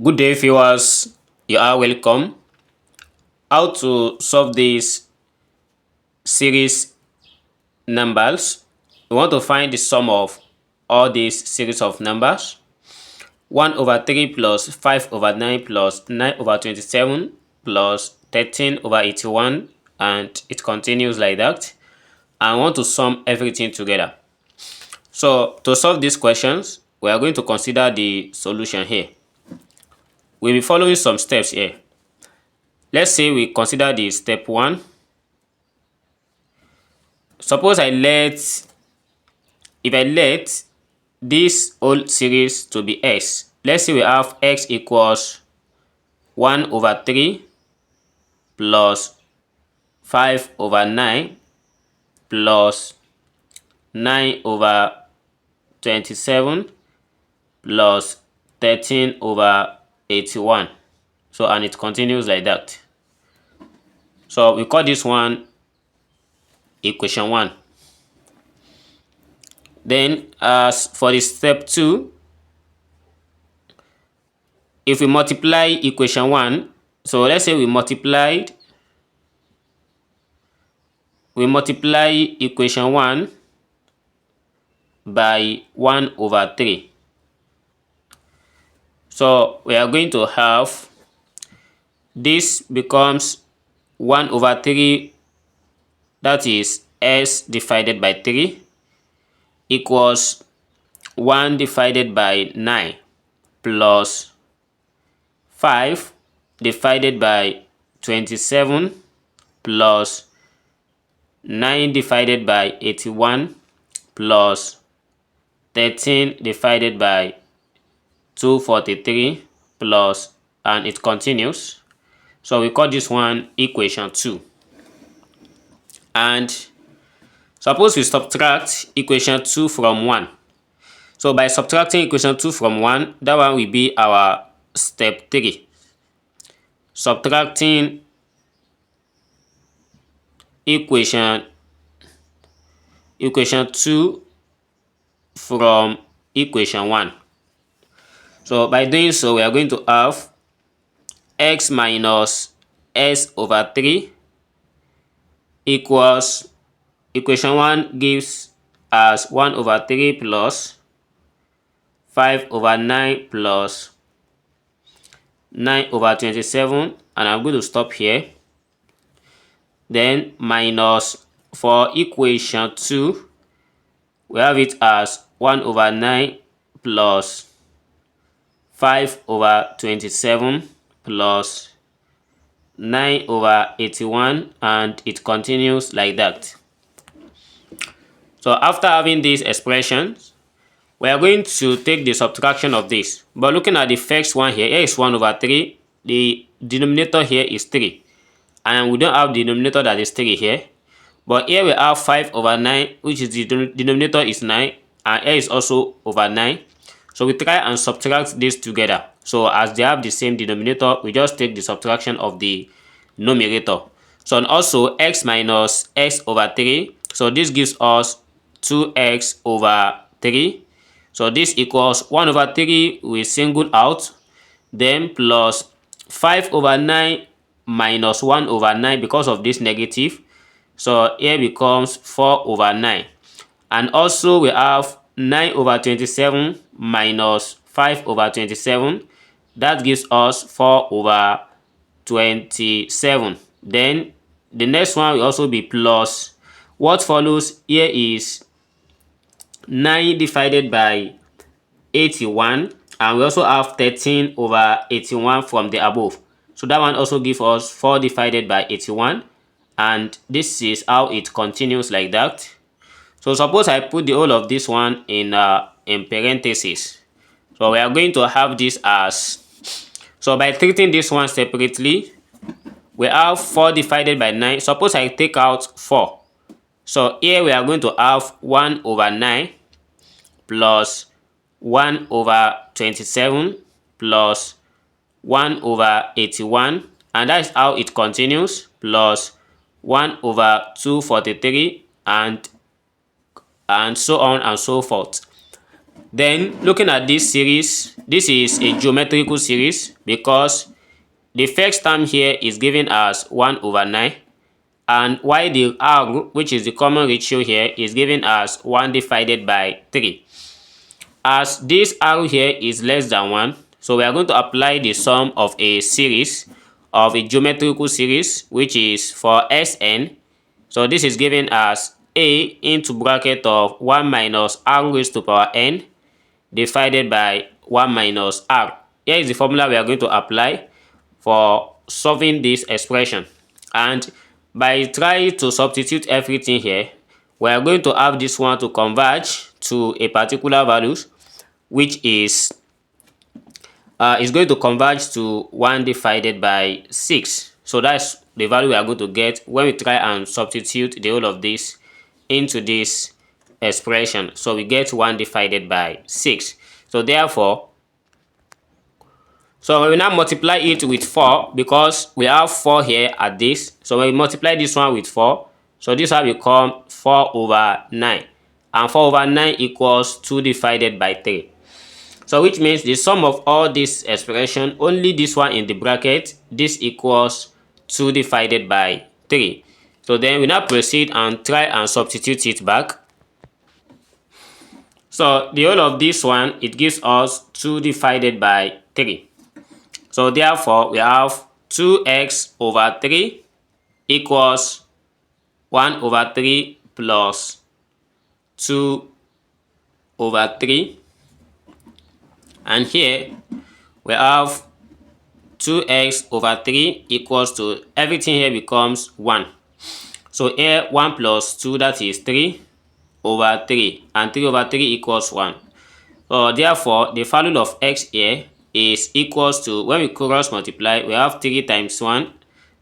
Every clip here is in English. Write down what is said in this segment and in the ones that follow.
Good day, viewers. You are welcome. How to solve this series numbers? We want to find the sum of all these series of numbers. 1 over 3 plus 5 over 9 plus 9 over 27 plus 13 over 81, and it continues like that. I want to sum everything together. So to solve these questions, we are going to consider the solution here. We'll be following some steps here. Let's say we consider the step 1. Suppose if I let this whole series to be x. Let's say we have x equals 1 over 3 plus 5 over 9 plus 9 over 27 plus 13 over 81. So, and it continues like that. So we call this one equation 1. Then as for the step 2, if we multiply equation 1, so let's say we multiply equation 1 by 1 over 3. So we are going to have this becomes 1 over 3, that is s divided by 3, equals 1 divided by 9 plus 5 divided by 27 plus 9 divided by 81 plus 13 divided by 243 plus, and it continues. So we call this one equation 2. And suppose we subtract equation 2 from 1. So by subtracting equation 2 from 1, that one will be our step 3. Subtracting equation 2 from equation 1. So by doing so, we are going to have x minus s over 3 equals, equation 1 gives us 1 over 3 plus 5 over 9 plus 9 over 27, and I'm going to stop here. Then minus, for equation 2, we have it as 1 over 9 plus 5 over 27 plus 9 over 81, and it continues like that. So after having these expressions, we are going to take the subtraction of this. But looking at the first one here is 1 over 3. The denominator here is 3. And we don't have the denominator that is 3 here. But here we have 5 over 9, which is the denominator is 9. And here is also over 9. So we try and subtract this together. So as they have the same denominator, we just take the subtraction of the numerator. So and also x minus x over 3. So this gives us 2x over 3. So this equals 1 over 3 we single out. Then plus 5 over 9 minus 1 over 9 because of this negative. So here becomes 4 over 9. And also we have 9 over 27 minus 5 over 27. That gives us 4 over 27. Then the next one will also be plus. What follows here is 9 divided by 81. And we also have 13 over 81 from the above. So that one also gives us 4 divided by 81. And this is how it continues like that. So suppose I put the whole of this one in parentheses. So we are going to have this as, so by treating this one separately, we have 4 divided by 9. Suppose I take out 4. So here we are going to have 1 over 9 plus 1 over 27 plus 1 over 81. And that is how it continues, plus 1 over 243 and so on and so forth. Then looking at this series, this is a geometrical series because the first term here is given as 1 over 9, and while the r, which is the common ratio here, is given as 1 divided by 3. As this r here is less than 1, so we are going to apply the sum of a series, of a geometrical series, which is for Sn. So this is given as a into bracket of 1 minus r raised to power n divided by 1 minus r. Here is the formula we are going to apply for solving this expression. And by trying to substitute everything here, we are going to have this one to converge to a particular value, which is going to converge to 1 divided by 6. So that's the value we are going to get when we try and substitute the whole of this into this expression. So we get 1 divided by 6. So therefore, so when we now multiply it with 4, because we have 4 here at this, so when we multiply this one with 4, so this will become 4 over 9. And 4 over 9 equals 2 divided by 3. So which means the sum of all this expression, only this one in the bracket, this equals 2 divided by 3. So then we now proceed and try and substitute it back. So the whole of this one, it gives us 2 divided by 3. So therefore, we have 2x over 3 equals 1 over 3 plus 2 over 3. And here, we have 2x over 3 equals to, everything here becomes 1. So here, 1 plus 2, that is 3 over 3. And 3 over 3 equals 1. So therefore, the value of x here is equals to, when we cross multiply, we have 3 times 1,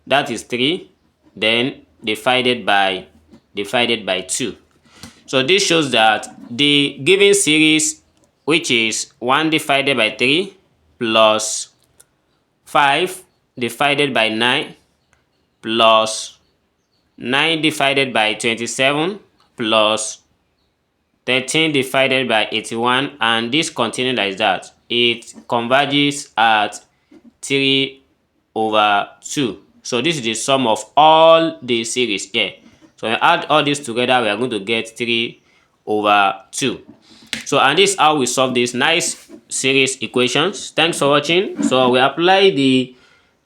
that is 3, then divided by 2. So this shows that the given series, which is 1 divided by 3 plus 5 divided by 9 plus 9 divided by 27 plus 13 divided by 81, and this continues like that. It converges at 3 over 2. So this is the sum of all the series here. So when we add all this together, we are going to get 3 over 2. So and this is how we solve this nice series equations. Thanks for watching. So we apply the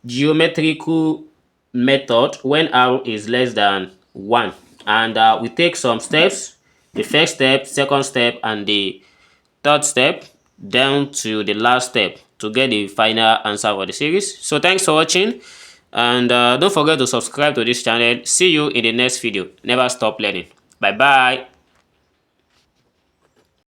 geometrical method when r is less than 1, and we take some steps. The first step, second step, and the third step down to the last step to get the final answer for the series. So thanks for watching, and don't forget to subscribe to this channel. See you in the next video. Never stop learning. Bye bye.